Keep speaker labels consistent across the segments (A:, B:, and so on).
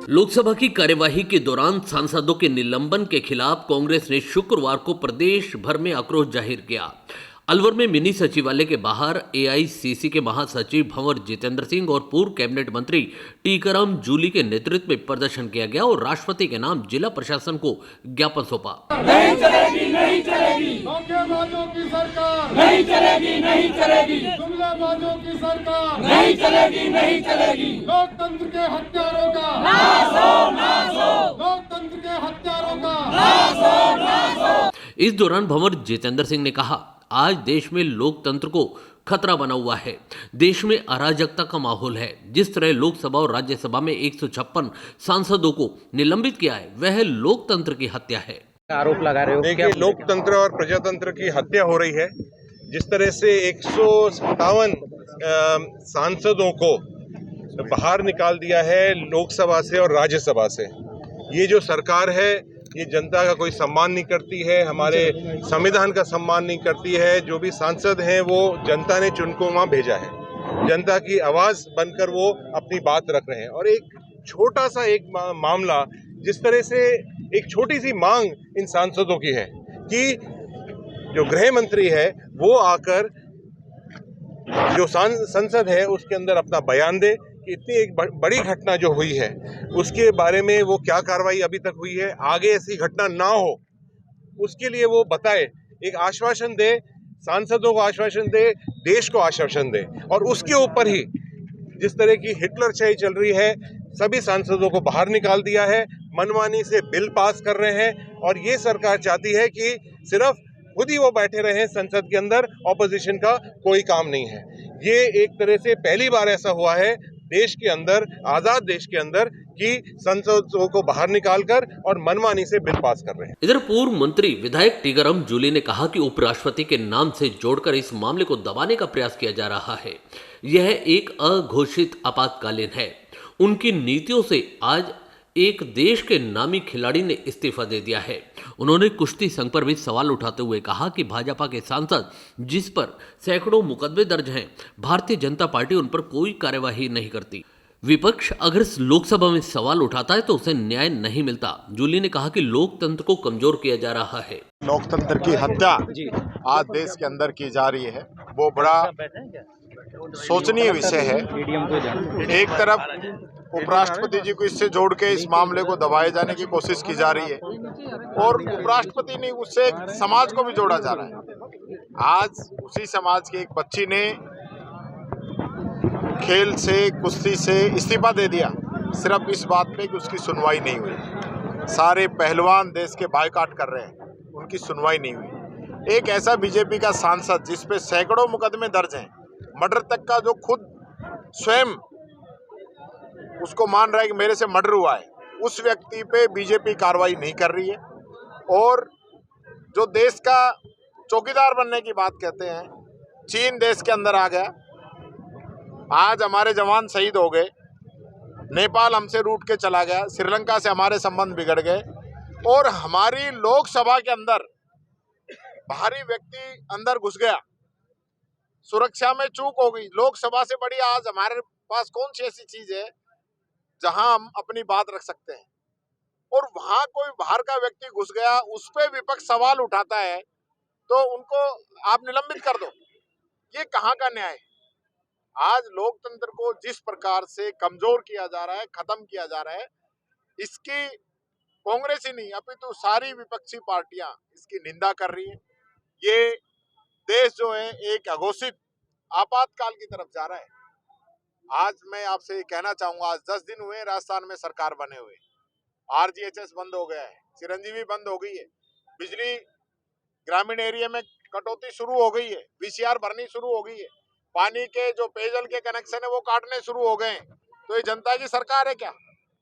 A: लोकसभा की कार्यवाही के दौरान सांसदों के निलंबन के खिलाफ कांग्रेस ने शुक्रवार को प्रदेश भर में आक्रोश जाहिर किया। अलवर में मिनी सचिवालय के बाहर एआईसीसी के महासचिव भंवर जितेंद्र सिंह और पूर्व कैबिनेट मंत्री टीकाराम जूली के नेतृत्व में प्रदर्शन किया गया और राष्ट्रपति के नाम जिला प्रशासन को ज्ञापन सौंपा।
B: नहीं चलेगी, नहीं चलेगी,
C: धोखेबाजों की सरकार
B: नहीं चलेगी, नहीं चलेगी,
C: जुमलाबाजों की सरकार
B: नहीं चलेगी, नहीं चलेगी।
C: लोकतंत्र के हत्यारों का
B: नाश हो, नाश हो,
C: लोकतंत्र के हत्यारों का
B: नाश हो, नाश हो।
A: इस दौरान भंवर जितेंद्र सिंह ने कहा, आज देश में लोकतंत्र को खतरा बना हुआ है। देश में अराजकता का माहौल है। जिस तरह लोकसभा और राज्यसभा में 156 सांसदों को निलंबित किया है, वह लोकतंत्र की हत्या है।
D: आरोप लगा रहे हो।
E: देखिए, लोकतंत्र और प्रजातंत्र की हत्या हो रही है। जिस तरह से 157 सांसदों को बाहर निकाल दिया है लोकसभा से और राज्यसभा से, ये जो सरकार है ये जनता का कोई सम्मान नहीं करती है, हमारे संविधान का सम्मान नहीं करती है। जो भी सांसद हैं वो जनता ने चुनको वहाँ भेजा है, जनता की आवाज़ बनकर वो अपनी बात रख रहे हैं। और एक छोटा सा एक मामला, जिस तरह से एक छोटी सी मांग इन सांसदों की है कि जो गृह मंत्री है वो आकर जो संसद है उसके अंदर अपना बयान दे कि इतनी एक बड़ी घटना जो हुई है उसके बारे में वो क्या कार्रवाई अभी तक हुई है, आगे ऐसी घटना ना हो उसके लिए वो बताए, एक आश्वासन दे, सांसदों को आश्वासन दे, देश को आश्वासन दे। और उसके ऊपर ही जिस तरह की हिटलरशाही चल रही है, सभी सांसदों को बाहर निकाल दिया है, मनमानी से बिल पास कर रहे हैं। और ये सरकार चाहती है कि सिर्फ खुद ही वो बैठे रहे संसद के अंदर, ऑपोजिशन का कोई काम नहीं है। ये एक तरह से पहली बार ऐसा हुआ है देश के अंदर, आजाद देश के अंदर, कि संसदों को बाहर निकालकर और मनमानी से बिल पास कर रहे हैं।
A: इधर पूर्व मंत्री विधायक टीकाराम जूली ने कहा कि उपराष्ट्रपति के नाम से जोड़कर इस मामले को दबाने का प्रयास किया जा रहा है। यह एक अघोषित आपातकालीन है। उनकी नीतियों से आज एक देश के नामी खिलाड़ी ने इस्तीफा दे दिया है। उन्होंने कुश्ती संघ पर भी सवाल उठाते हुए कहा कि भाजपा के सांसद जिस पर सैकड़ों मुकदमे दर्ज हैं, भारतीय जनता पार्टी उन पर कोई कार्यवाही नहीं करती। विपक्ष अगर लोकसभा में सवाल उठाता है तो उसे न्याय नहीं मिलता। जूली ने कहा कि लोकतंत्र को कमजोर किया जा रहा है।
F: लोकतंत्र की हत्या आज देश के अंदर की जा रही है, वो बड़ा सोचनीय विषय है। एक तरफ उपराष्ट्रपति जी को इससे जोड़ के इस मामले को दबाए जाने की कोशिश की जा रही है और उपराष्ट्रपति ने उससे समाज को भी जोड़ा जा रहा है। आज उसी समाज की एक बच्ची ने खेल से, कुश्ती से इस्तीफा दे दिया, सिर्फ इस बात पे कि उसकी सुनवाई नहीं हुई। सारे पहलवान देश के बायकॉट कर रहे हैं, उनकी सुनवाई नहीं हुई। एक ऐसा बीजेपी का सांसद जिस पे सैकड़ों मुकदमे दर्ज हैं, मर्डर तक का, जो खुद स्वयं उसको मान रहा है कि मेरे से मर्डर हुआ है, उस व्यक्ति पे बीजेपी कार्रवाई नहीं कर रही है। और जो देश का चौकीदार बनने की बात कहते हैं, चीन देश के अंदर आ गया। आज हमारे जवान शहीद हो गए, नेपाल हमसे रूठ के चला गया, श्रीलंका से हमारे संबंध बिगड़ गए और हमारी लोकसभा के अंदर बाहरी व्यक्ति अंदर घुस गया, सुरक्षा में चूक हो गई। लोकसभा से बड़ी आज हमारे पास कौन सी ऐसी चीज है जहां हम अपनी बात रख सकते हैं, और वहां कोई बाहर का व्यक्ति घुस गया, उस पे विपक्ष सवाल उठाता है तो उनको आप निलंबित कर दो। ये कहाँ का न्याय है? आज लोकतंत्र को जिस प्रकार से कमजोर किया जा रहा है, खत्म किया जा रहा है, इसकी कांग्रेस ही नहीं अपितु सारी विपक्षी पार्टियां इसकी निंदा कर रही है। ये देश जो है एक अघोषित आपातकाल की तरफ जा रहा है। आज मैं आपसे कहना चाहूंगा, आज 10 दिन हुए राजस्थान में सरकार बने हुए, आरजीएचएस बंद हो गया है, चिरंजीवी बंद हो गई है, बिजली ग्रामीण एरिया में कटौती शुरू हो गई है, वीसीआर भरनी शुरू हो गई है, पानी के जो पेयजल के कनेक्शन है वो काटने शुरू हो गए हैं। तो ये जनता की सरकार है क्या?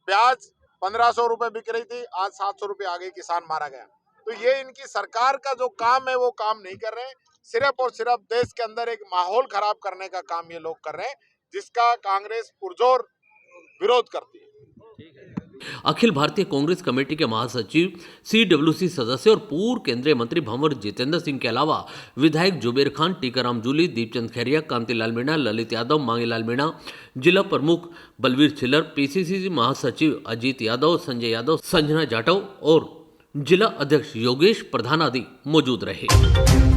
F: प्याज 1500 रुपए बिक रही थी, आज 700 रुपए आ गई, किसान मारा गया। तो ये इनकी सरकार का जो काम है वो काम नहीं कर रहे हैं, सिर्फ और सिर्फ देश के अंदर एक माहौल खराब करने का काम ये लोग कर रहे हैं, जिसका कांग्रेस पुरजोर विरोध करती है।
A: अखिल भारतीय कांग्रेस कमेटी के महासचिव CWC सदस्य और पूर्व केंद्रीय मंत्री भंवर जितेंद्र सिंह के अलावा विधायक जुबेर खान, टीकाराम जूली, दीपचंद खैरिया, कांतिलाल मीणा, ललित यादव, मांगीलाल मीणा, जिला प्रमुख बलवीर छिल्लर, PCC महासचिव अजीत यादव, संजय यादव, संजना जाटव और जिला अध्यक्ष योगेश प्रधान आदि मौजूद रहे।